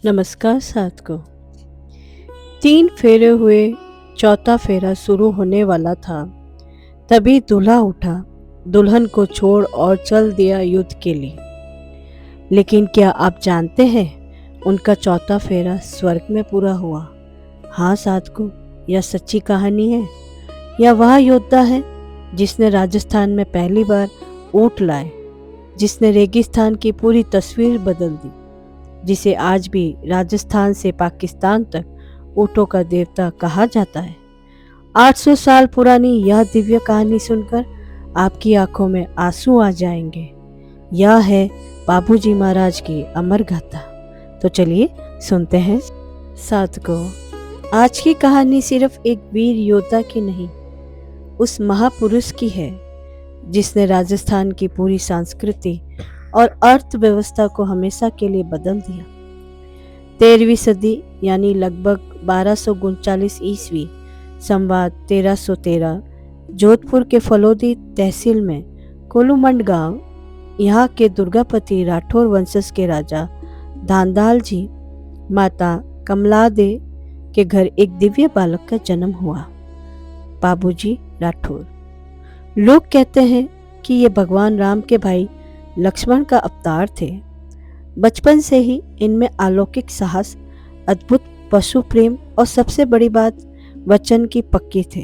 नमस्कार साथियों। 3 फेरे हुए, चौथा फेरा शुरू होने वाला था। तभी दूल्हा उठा, दुल्हन को छोड़ और चल दिया युद्ध के लिए। लेकिन क्या आप जानते हैं, उनका चौथा फेरा स्वर्ग में पूरा हुआ। हाँ साथियों, यह सच्ची कहानी है। यह वह योद्धा है जिसने राजस्थान में पहली बार ऊंट लाए, जिसने रेगिस्तान की पूरी तस्वीर बदल दी, जिसे आज भी राजस्थान से पाकिस्तान तक ऊँटों का देवता कहा जाता है। 800 साल पुरानी यह दिव्य कहानी सुनकर आपकी आंखों में आंसू आ जाएंगे। यह है बाबूजी महाराज की अमर गाथा। तो चलिए सुनते हैं। साथियों, आज की कहानी सिर्फ एक वीर योद्धा की नहीं, उस महापुरुष की है जिसने राजस्थान की पूरी संस्कृति और अर्थव्यवस्था को हमेशा के लिए बदल दिया। 13वीं सदी यानी लगभग 1239 ईस्वी संवत 1313 जोधपुर के फलोदी तहसील में कोलूमंड गांव, यहाँ के दुर्गापति राठौर वंशज के राजा धांधाल जी माता कमलादे के घर एक दिव्य बालक का जन्म हुआ, बाबूजी राठौर। लोग कहते हैं कि ये भगवान राम के भाई लक्ष्मण का अवतार थे। बचपन से ही इनमें अलौकिक साहस, अद्भुत पशु प्रेम और सबसे बड़ी बात वचन की पक्की थे।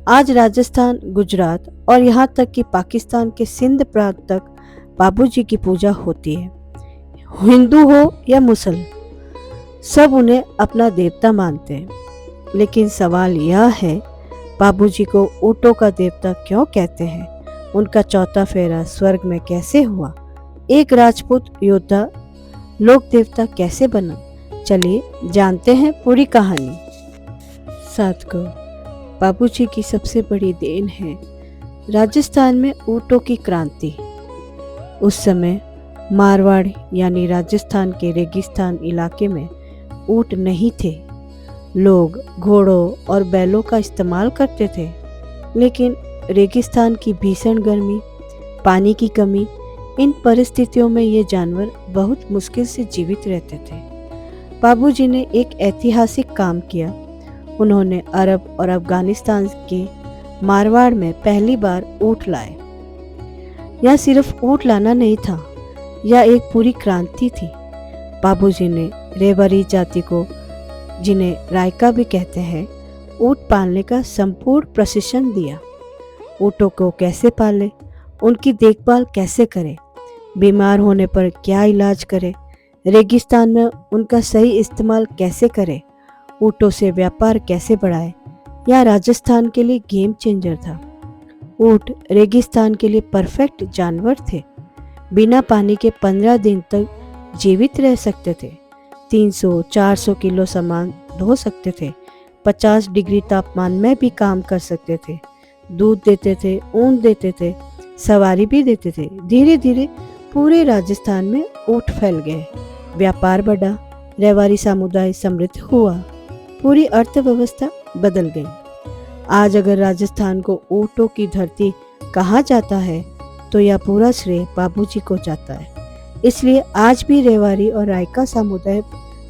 आज राजस्थान, गुजरात और यहाँ तक कि पाकिस्तान के सिंध प्रांत तक बाबूजी की पूजा होती है। हिंदू हो या मुसल, सब उन्हें अपना देवता मानते हैं। लेकिन सवाल यह है, बाबूजी को ऊँटों का देवता क्यों कहते हैं? उनका चौथा फेरा स्वर्ग में कैसे हुआ? एक राजपूत योद्धा लोक देवता कैसे बना? चलिए जानते हैं पूरी कहानी। साथियों, बाबूजी की सबसे बड़ी देन है राजस्थान में ऊँटों की क्रांति। उस समय मारवाड़ यानी राजस्थान के रेगिस्तान इलाके में ऊँट नहीं थे। लोग घोड़ों और बैलों का इस्तेमाल करते थे, लेकिन रेगिस्तान की भीषण गर्मी, पानी की कमी, इन परिस्थितियों में ये जानवर बहुत मुश्किल से जीवित रहते थे। बाबूजी ने एक ऐतिहासिक काम किया। उन्होंने अरब और अफगानिस्तान के मारवाड़ में पहली बार ऊँट लाए। यह सिर्फ ऊँट लाना नहीं था, यह एक पूरी क्रांति थी। बाबूजी ने रेवारी जाति को, जिन्हें रायका भी कहते हैं, ऊँट पालने का संपूर्ण प्रशिक्षण दिया। ऊँटों को कैसे पालें, उनकी देखभाल कैसे करें, बीमार होने पर क्या इलाज करें, रेगिस्तान में उनका सही इस्तेमाल कैसे करें, ऊँटों से व्यापार कैसे बढ़ाएं, यह राजस्थान के लिए गेम चेंजर था। ऊँट रेगिस्तान के लिए परफेक्ट जानवर थे। बिना पानी के 15 दिन तक जीवित रह सकते थे। 300-400 किलो सामान ढो सकते थे। 50 डिग्री तापमान में भी काम कर सकते थे। दूध देते थे, ऊन देते थे, सवारी भी देते थे। धीरे धीरे पूरे राजस्थान में ऊँट फैल गए। व्यापार बढ़ा, रेवारी समुदाय समृद्ध हुआ, पूरी अर्थव्यवस्था बदल गई। आज अगर राजस्थान को ऊँटों की धरती कहा जाता है तो यह पूरा श्रेय बाबूजी को जाता है। इसलिए आज भी रेवारी और रायका समुदाय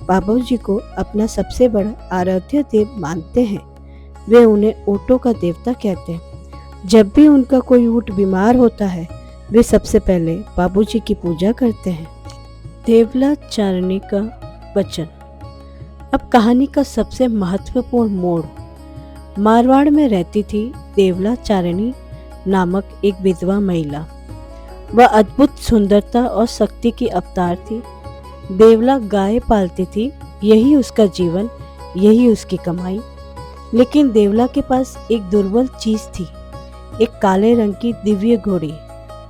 बाबूजी को अपना सबसे बड़ा आराध्य देव मानते हैं। वे उन्हें ऊँटों का देवता कहते हैं। जब भी उनका कोई ऊँट बीमार होता है, वे सबसे पहले बाबूजी की पूजा करते हैं। देवला चारणी का वचन। अब कहानी का सबसे महत्वपूर्ण मोड़। मारवाड़ में रहती थी देवला चारणी नामक एक विधवा महिला। वह अद्भुत सुंदरता और शक्ति की अवतार थी। देवला गाय पालती थी, यही उसका जीवन, यही उसकी कमाई। लेकिन देवला के पास एक दुर्बल चीज थी, एक काले रंग की दिव्य घोड़ी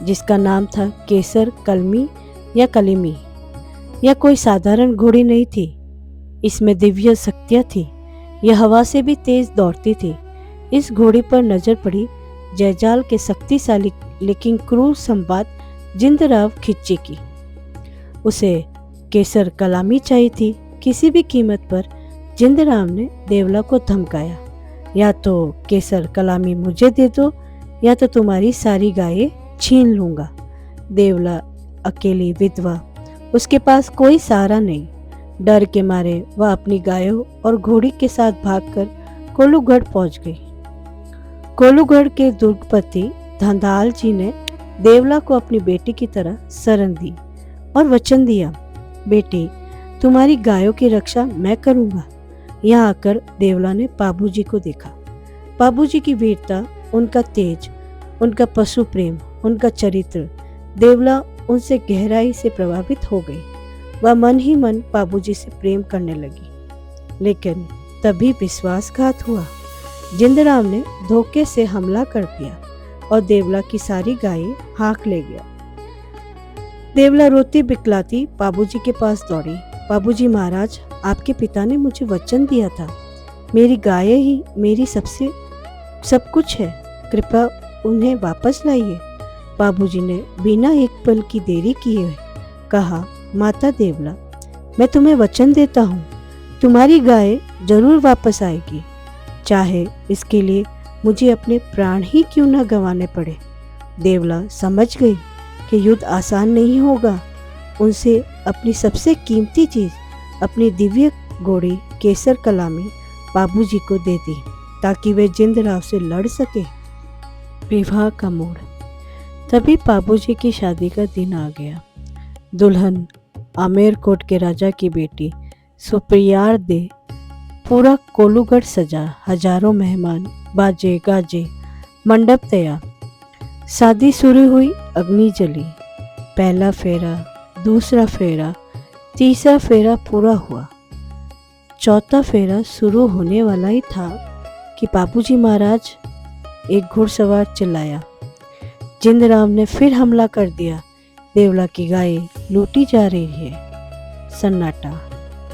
जिसका नाम था केसर कलमी या कलिमी। यह कोई साधारण घोड़ी नहीं थी, इसमें दिव्य शक्तियाँ थी। यह हवा से भी तेज दौड़ती थी। इस घोड़ी पर नजर पड़ी जयजाल के शक्तिशाली लेकिन क्रूर संवाद जिंदराव खिच्ची की। उसे केसर कलामी चाहिए थी। किसी भी कीमत पर जिंदराव ने देवला को धमकाया, या तो केसर कलामी मुझे दे दो या तो तुम्हारी सारी गायें छीन लूंगा। देवला अकेली विधवा, उसके पास कोई सहारा नहीं। डर के मारे वह अपनी गायों और घोड़ी के साथ भागकर कोलूगढ़ पहुंच गई। कोलूगढ़ के दुर्गपति धंधाल जी ने देवला को अपनी बेटी की तरह शरण दी और वचन दिया, बेटी तुम्हारी गायों की रक्षा मैं करूंगा। यहाँ आकर देवला ने बाबूजी को देखा। बाबूजी की वीरता, उनका तेज, उनका पशु प्रेम, उनका चरित्र, देवला उनसे गहराई से प्रभावित हो गई। वह मन ही मन बाबूजी से प्रेम करने लगी। लेकिन तभी विश्वासघात हुआ। जिंदराम ने धोखे से हमला कर दिया और देवला की सारी गायें हाँक ले गया। देवला रोती बिकलाती बाबूजी के पास दौड़ी। बाबूजी महाराज, आपके पिता ने मुझे वचन दिया था, मेरी गायें ही मेरी सब कुछ है, कृपया उन्हें वापस लाइए। बाबूजी ने बिना एक पल की देरी किए कहा, माता देवला, मैं तुम्हें वचन देता हूँ, तुम्हारी गाय जरूर वापस आएगी, चाहे इसके लिए मुझे अपने प्राण ही क्यों न गंवाने पड़े। देवला समझ गई कि युद्ध आसान नहीं होगा। उनसे अपनी सबसे कीमती चीज, अपनी दिव्य घोड़ी केसर कलामी बाबूजी को दे दी ताकि वे जिंदराव से लड़ सके। विवाह का मोड़। तभी बाबूजी की शादी का दिन आ गया। दुल्हन आमेरकोट के राजा की बेटी सुप्रियार दे। पूरा कोलूगढ़ सजा, हजारों मेहमान, बाजे गाजे, मंडप तैयार। शादी शुरू हुई, अग्नि जली। पहला फेरा, दूसरा फेरा, तीसरा फेरा पूरा हुआ। चौथा फेरा शुरू होने वाला ही था कि बाबूजी महाराज, एक घुड़सवार चिल्लाया, जिंदराम ने फिर हमला कर दिया, देवला की गायें लूटी जा रही है। सन्नाटा।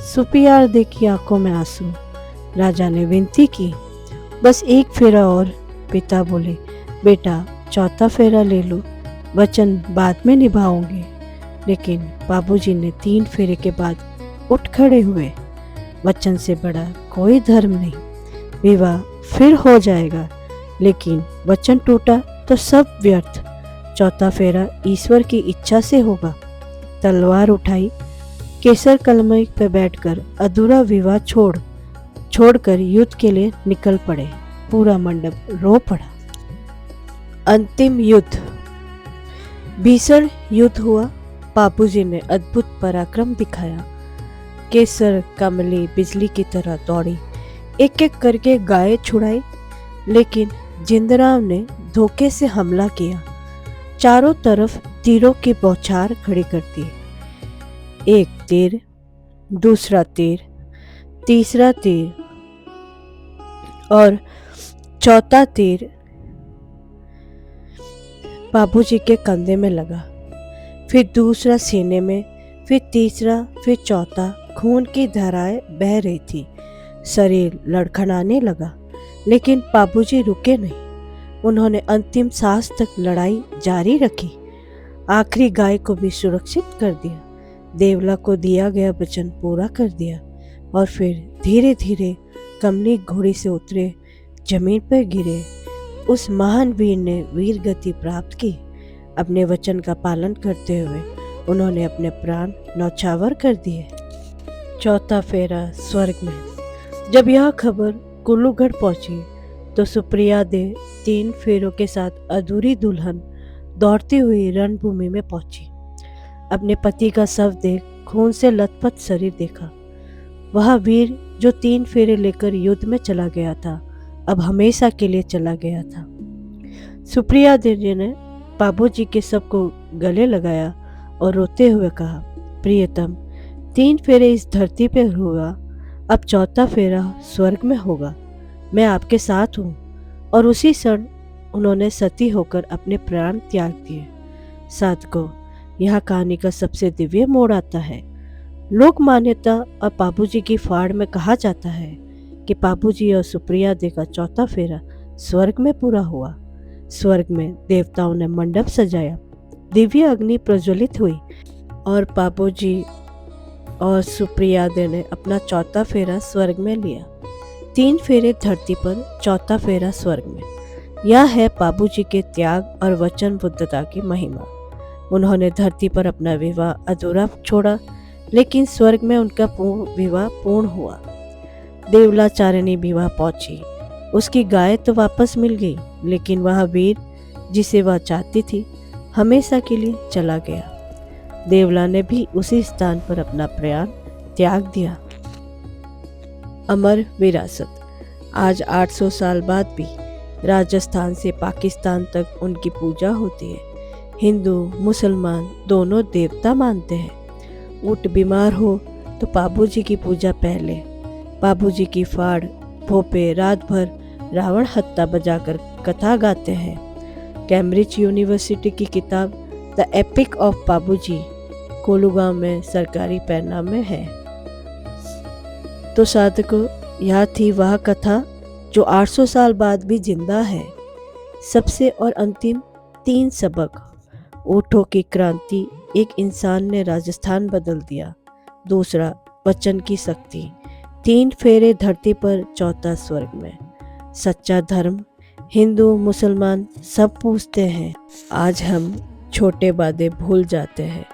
सुप्रियार दे की आंखों में आंसू। राजा ने विनती की, बस एक फेरा और। पिता बोले, बेटा चौथा फेरा ले लो, वचन बाद में निभाओगे। लेकिन बाबूजी ने 3 फेरे के बाद उठ खड़े हुए। वचन से बड़ा कोई धर्म नहीं। विवाह फिर हो जाएगा, लेकिन वचन टूटा तो सब व्यर्थ। चौथा फेरा ईश्वर की इच्छा से होगा। तलवार उठाई, केसर कलमी पर बैठकर अधूरा विवाह छोड़कर युद्ध के लिए निकल पड़े। पूरा मंडप रो पड़ा। अंतिम युद्ध। भीषण युद्ध हुआ। बाबूजी ने अद्भुत पराक्रम दिखाया। केसर कमली बिजली की तरह दौड़ी, एक एक करके गाय छुड़ाई। लेकिन जिंदराव ने धोखे से हमला किया। चारों तरफ तीरों की बौछार खड़ी कर दी। एक तीर, दूसरा तीर, तीसरा तीर और चौथा तीर बाबूजी के कंधे में लगा। फिर दूसरा सीने में, फिर तीसरा, फिर चौथा। खून की धाराएं बह रही थी। शरीर लड़खड़ाने लगा, लेकिन बाबूजी रुके नहीं। उन्होंने अंतिम सांस तक लड़ाई जारी रखी। आखिरी गाय को भी सुरक्षित कर दिया। देवला को दिया गया वचन पूरा कर दिया और फिर धीरे धीरे कमली घोड़ी से उतरे, जमीन पर गिरे। उस महान वीर ने वीर गति प्राप्त की। अपने वचन का पालन करते हुए उन्होंने अपने प्राण न्यौछावर कर दिए। चौथा फेरा स्वर्ग में। जब यह खबर कोलूगढ़ पहुंची तो सुप्रिया दे 3 फेरों के साथ अधूरी दुल्हन दौड़ती हुई रणभूमि में पहुंची। अपने पति का शव देख खून से लथपथ शरीर देखा। वह वीर जो 3 फेरे लेकर युद्ध में चला गया था, अब हमेशा के लिए चला गया था। सुप्रिया देवी ने बाबूजी के शव को गले लगाया और रोते हुए कहा, प्रियतम, 3 फेरे इस धरती पर हुआ, अब चौथा फेरा स्वर्ग में होगा। मैं आपके साथ हूँ। और उसी क्षण उन्होंने सती होकर अपने प्राण त्याग दिए। साधकों, यह कहानी का सबसे दिव्य मोड़ आता है। लोक मान्यता और बाबूजी की फाड़ में कहा जाता है कि बाबूजी और सुप्रिया दे का चौथा फेरा स्वर्ग में पूरा हुआ। स्वर्ग में देवताओं ने मंडप सजाया, दिव्य अग्नि प्रज्वलित हुई और बाबूजी और सुप्रिया दे ने अपना चौथा फेरा स्वर्ग में लिया। 3 फेरे धरती पर, चौथा फेरा स्वर्ग में। यह है बाबूजी के त्याग और वचनबद्धता की महिमा। उन्होंने धरती पर अपना विवाह अधूरा छोड़ा, लेकिन स्वर्ग में उनका विवाह पूर्ण हुआ। देवला चारिणी विवाह पहुंची। उसकी गाय तो वापस मिल गई, लेकिन वह वीर जिसे वह चाहती थी हमेशा के लिए चला गया। देवला ने भी उसी स्थान पर अपना प्राण त्याग दिया। अमर विरासत। आज 800 साल बाद भी राजस्थान से पाकिस्तान तक उनकी पूजा होती है। हिंदू मुसलमान दोनों देवता मानते हैं। ऊँट बीमार हो तो बाबूजी की पूजा पहले। बाबूजी की फाड़ भोपे रात भर रावण हत्ता बजाकर कथा गाते हैं। कैम्ब्रिज यूनिवर्सिटी की किताब द एपिक ऑफ बाबूजी कोलूगांव में सरकारी पैनाम में है। तो साधकों, यह थी वह कथा जो 800 साल बाद भी जिंदा है। सबसे और अंतिम 3 सबक। ऊँटों की क्रांति, एक इंसान ने राजस्थान बदल दिया। दूसरा, वचन की शक्ति, 3 फेरे धरती पर, चौथा स्वर्ग में। सच्चा धर्म, हिंदू मुसलमान सब पूछते हैं। आज हम छोटे वादे भूल जाते हैं।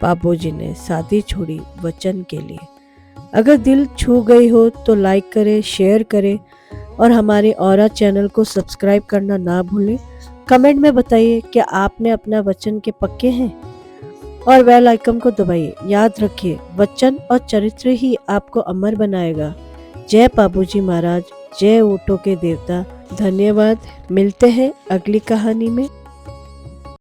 बाबूजी ने शादी छोड़ी वचन के लिए। अगर दिल छू गई हो तो लाइक करें, शेयर करें और हमारे औरा चैनल को सब्सक्राइब करना ना भूलें। कमेंट में बताइए क्या आपने अपना वचन के पक्के हैं, और बेल आइकन को दबाइए। याद रखिए, वचन और चरित्र ही आपको अमर बनाएगा। जय बाबूजी महाराज, जय ऊँटों के देवता। धन्यवाद। मिलते हैं अगली कहानी में।